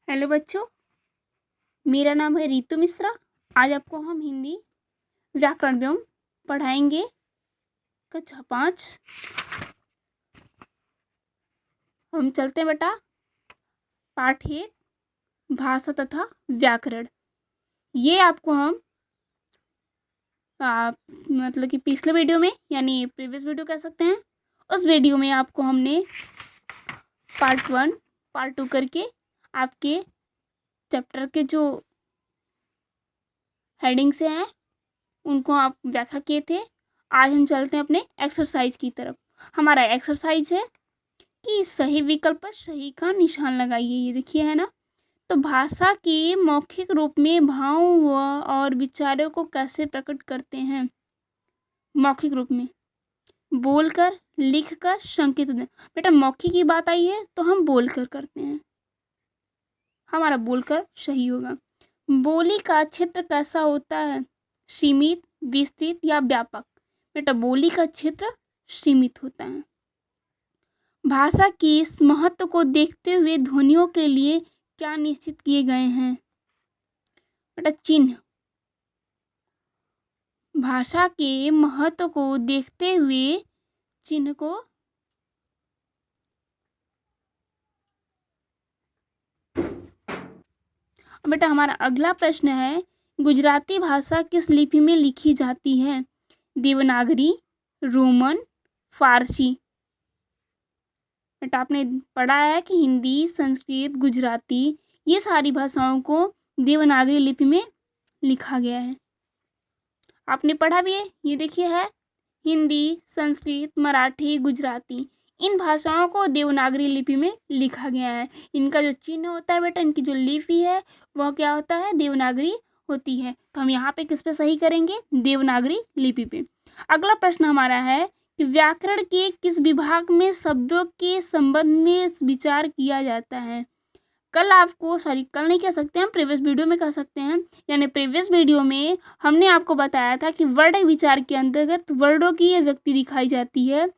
Hello बच्चों, मेरा नाम है रितु मिश्रा। आज आपको हम हिंदी व्याकरण एवं पढ़ाएंगे कक्षा 5। हम चलते हैं बेटा पाठ 1 भाषा तथा व्याकरण। ये आपको हम मतलब कि पिछले वीडियो में यानी प्रीवियस वीडियो कह सकते हैं, उस वीडियो में आपको हमने पार्ट 1 पार्ट 2 करके आपके चैप्टर के जो हेडिंग से हैं उनको आप व्याख्या किए थे। आज हम चलते हैं अपने एक्सरसाइज की तरफ। हमारा एक्सरसाइज है कि सही विकल्प पर सही का निशान लगाइए। ये देखिए है ना। तो भाषा के मौखिक रूप में भाव और विचारों को कैसे प्रकट करते हैं? मौखिक रूप में बोलकर, लिखकर, संकेत दें। बेटा मौखिक की बात आई है तो हम बोलकर करते हैं, हमारा बोलकर सही होगा। बोली का क्षेत्र कैसा होता है? सीमित, विस्तृत या व्यापक? बेटा बोली का क्षेत्र सीमित होता है। भाषा के इस महत्व को देखते हुए ध्वनियों के लिए क्या निश्चित किए गए हैं? बेटा चिन्ह। भाषा के महत्व को देखते हुए चिन्ह को बेटा हमारा अगला प्रश्न है, गुजराती भाषा किस लिपि में लिखी जाती है? देवनागरी, रोमन, फारसी? बेटा आपने पढ़ा है कि हिंदी, संस्कृत, गुजराती ये सारी भाषाओं को देवनागरी लिपि में लिखा गया है। आपने पढ़ा भी है, ये देखिए है हिंदी, संस्कृत, मराठी, गुजराती इन भाषाओं को देवनागरी लिपि में लिखा गया है। इनका जो चिन्ह होता है बेटा, इनकी जो लिपि है वह क्या होता है? देवनागरी होती है। तो हम यहाँ पे किस पे सही करेंगे? देवनागरी लिपि पे। अगला प्रश्न हमारा है कि व्याकरण के किस विभाग में शब्दों के संबंध में विचार किया जाता है? कल नहीं कह सकते, हम प्रीवियस वीडियो में कह सकते हैं। यानी प्रीवियस वीडियो में हमने आपको बताया था कि वर्ण विचार के अंतर्गत वर्णों की अभिव्यक्ति दिखाई जाती है,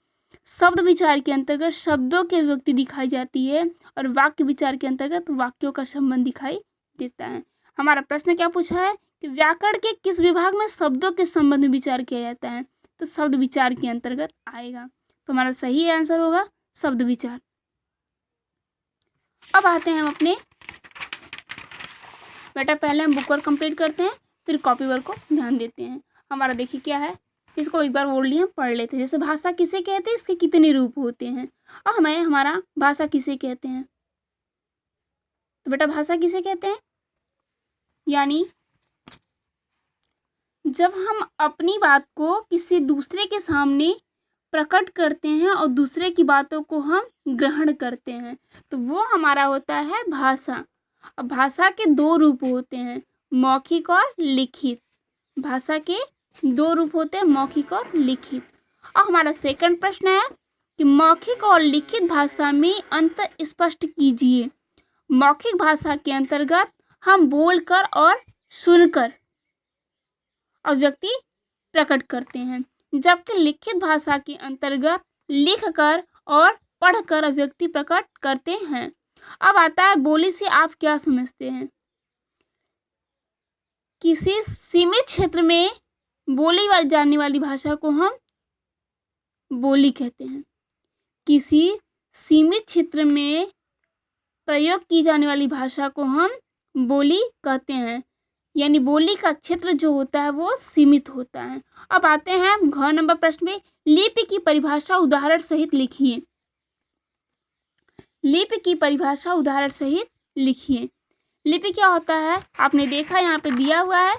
शब्द विचार के अंतर्गत शब्दों की अभिव्यक्ति दिखाई जाती है और वाक्य विचार के अंतर्गत वाक्यों का संबंध दिखाई देता है। हमारा प्रश्न क्या पूछा है कि व्याकरण के किस विभाग में शब्दों के संबंध में विचार किया जाता है? तो शब्द विचार के अंतर्गत आएगा। तो हमारा सही आंसर होगा शब्द विचार। अब आते हैं हम अपने बेटा, पहले हम बुक वर्क कंप्लीट करते हैं, फिर कॉपी वर्क को ध्यान देते हैं। हमारा देखिए क्या है, इसको एक बार बोल लिए पढ़ लेते हैं। जैसे भाषा किसे कहते हैं, इसके कितने रूप होते हैं। और हमारा भाषा किसे कहते हैं? तो बेटा भाषा किसे कहते हैं? यानी जब हम अपनी बात को किसी दूसरे के सामने प्रकट करते हैं और दूसरे की बातों को हम ग्रहण करते हैं तो वो हमारा होता है भाषा। अब भाषा के 2 रूप होते हैं, मौखिक और लिखित। भाषा के 2 रूप होते हैं, मौखिक और लिखित। और हमारा सेकंड प्रश्न है कि मौखिक और लिखित भाषा में अंतर स्पष्ट कीजिए। मौखिक भाषा के अंतर्गत हम बोलकर और सुनकर अभिव्यक्ति प्रकट करते हैं, जबकि लिखित भाषा के अंतर्गत लिखकर और पढ़कर अभिव्यक्ति प्रकट करते हैं। अब आता है बोली से आप क्या समझते हैं? किसी सीमित क्षेत्र में बोली जाने वाली भाषा को हम बोली कहते हैं। किसी सीमित क्षेत्र में प्रयोग की जाने वाली भाषा को हम बोली कहते हैं। यानी बोली का क्षेत्र जो होता है वो सीमित होता है। अब आते हैं घ नंबर प्रश्न में, लिपि की परिभाषा उदाहरण सहित लिखिए। लिपि की परिभाषा उदाहरण सहित लिखिए। लिपि क्या होता है? आपने देखा यहाँ पे दिया हुआ है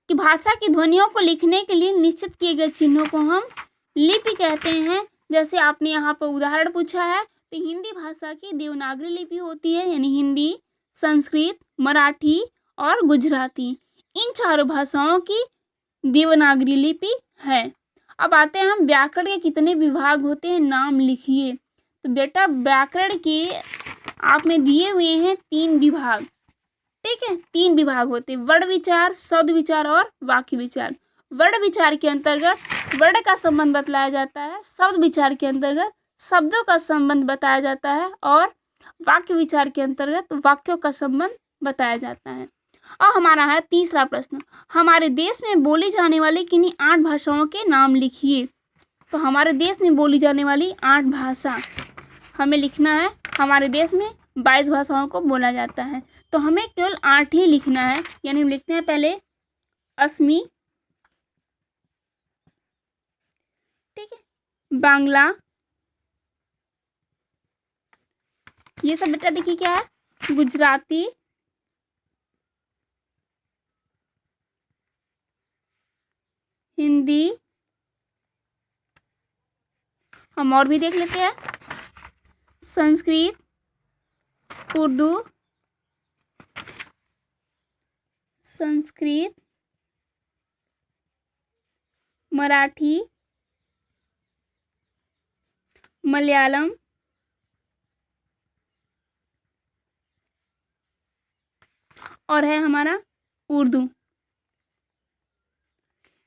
कि भाषा की ध्वनियों को लिखने के लिए निश्चित किए गए चिन्हों को हम लिपि कहते हैं। जैसे आपने यहाँ पर उदाहरण पूछा है तो हिंदी भाषा की देवनागरी लिपि होती है, यानी हिंदी, संस्कृत, मराठी और गुजराती इन चारों भाषाओं की देवनागरी लिपि है। अब आते हैं हम व्याकरण के कितने विभाग होते हैं, नाम लिखिए। तो बेटा व्याकरण के आपने दिए हुए हैं 3 विभाग, ठीक है। 3 विभाग होते हैं, वर्ण विचार, शब्द विचार और वाक्य विचार। वर्ण विचार के अंतर्गत वर्ण का संबंध बतलाया जाता है, शब्द विचार के अंतर्गत शब्दों का संबंध बताया जाता है और वाक्य विचार के अंतर्गत वाक्यों का संबंध बताया जाता है। और हमारा है तीसरा प्रश्न, हमारे देश में बोली जाने वाली किन्हीं 8 भाषाओं के नाम लिखिए। तो हमारे देश में बोली जाने वाली 8 भाषा हमें लिखना है। हमारे देश में 22 भाषाओं को बोला जाता है, तो हमें केवल 8 ही लिखना है। यानी हम लिखते हैं पहले असमी, ठीक है, बांग्ला, ये सब बेटा देखिए क्या है, गुजराती, हिंदी, हम और भी देख लेते हैं, संस्कृत, उर्दू, संस्कृत, मराठी, मलयालम, और है हमारा उर्दू।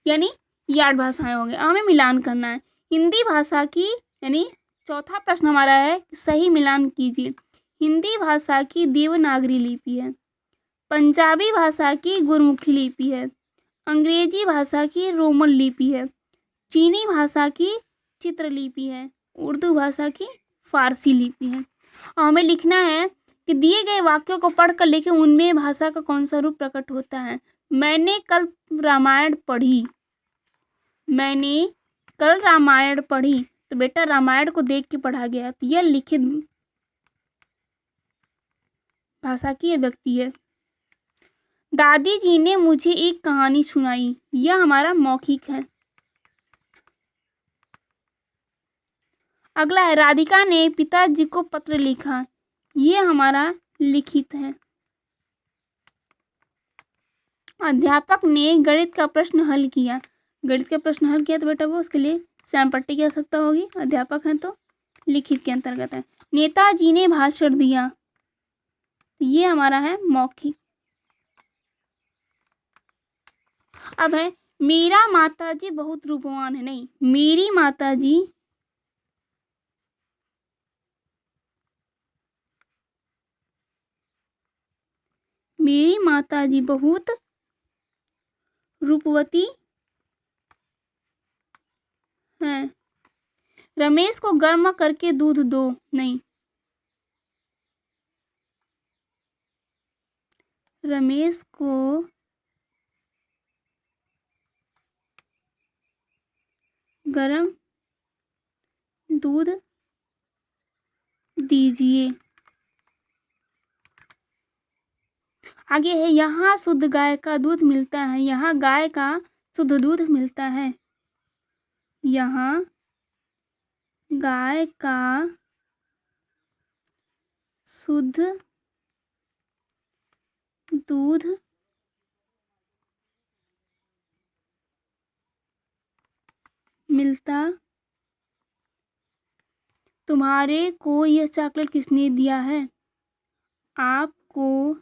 यानी ये 8 भाषाएं हो गई। हमें मिलान करना है हिंदी भाषा की। यानी चौथा प्रश्न हमारा है सही मिलान कीजिए। हिंदी भाषा की देवनागरी लिपि है, पंजाबी भाषा की गुरमुखी लिपि है, अंग्रेजी भाषा की रोमन लिपि है, चीनी भाषा की चित्रलिपि है, उर्दू भाषा की फारसी लिपि है। और हमें लिखना है कि दिए गए वाक्यों को पढ़कर लिखें उनमें भाषा का कौन सा रूप प्रकट होता है। मैंने कल रामायण पढ़ी, मैंने कल रामायण पढ़ी, तो बेटा रामायण को देख के पढ़ा गया, तो यह लिखित भाषा की अभिव्यक्ति है। दादी जी ने मुझे एक कहानी सुनाई, यह हमारा मौखिक है। अगला है राधिका ने पिताजी को पत्र लिखा, ये हमारा लिखित है। अध्यापक ने गणित का प्रश्न हल किया, गणित का प्रश्न हल किया तो बेटा वो उसके लिए श्याम पट्टी की आवश्यकता होगी, अध्यापक है तो लिखित के अंतर्गत है। नेताजी ने भाषण दिया, ये हमारा है मौखिक। अब है मेरा माताजी बहुत रूपवान है, नहीं मेरी माताजी मेरी माताजी बहुत रूपवती हैं। रमेश को गर्म करके दूध दो, नहीं रमेश को गर्म दूध दीजिए। आगे है यहाँ शुद्ध गाय का दूध मिलता है, यहाँ गाय का शुद्ध दूध मिलता है, यहाँ गाय का शुद्ध दूध मिलता। तुम्हारे को यह चॉकलेट किसने दिया है, आपको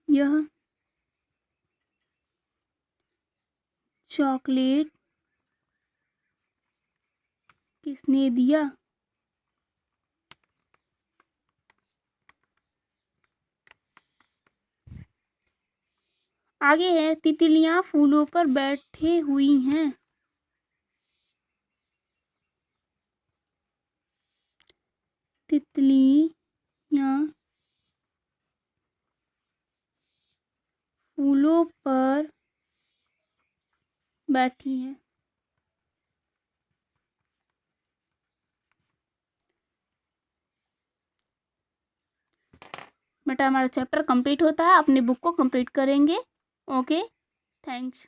यह चॉकलेट किसने दिया। आगे है तितलियां फूलों पर बैठे हुई हैं, तितलियां फूलों पर बैठी हैं। बेटा हमारा चैप्टर कंप्लीट होता है, अपने बुक को कंप्लीट करेंगे। Okay, thanks.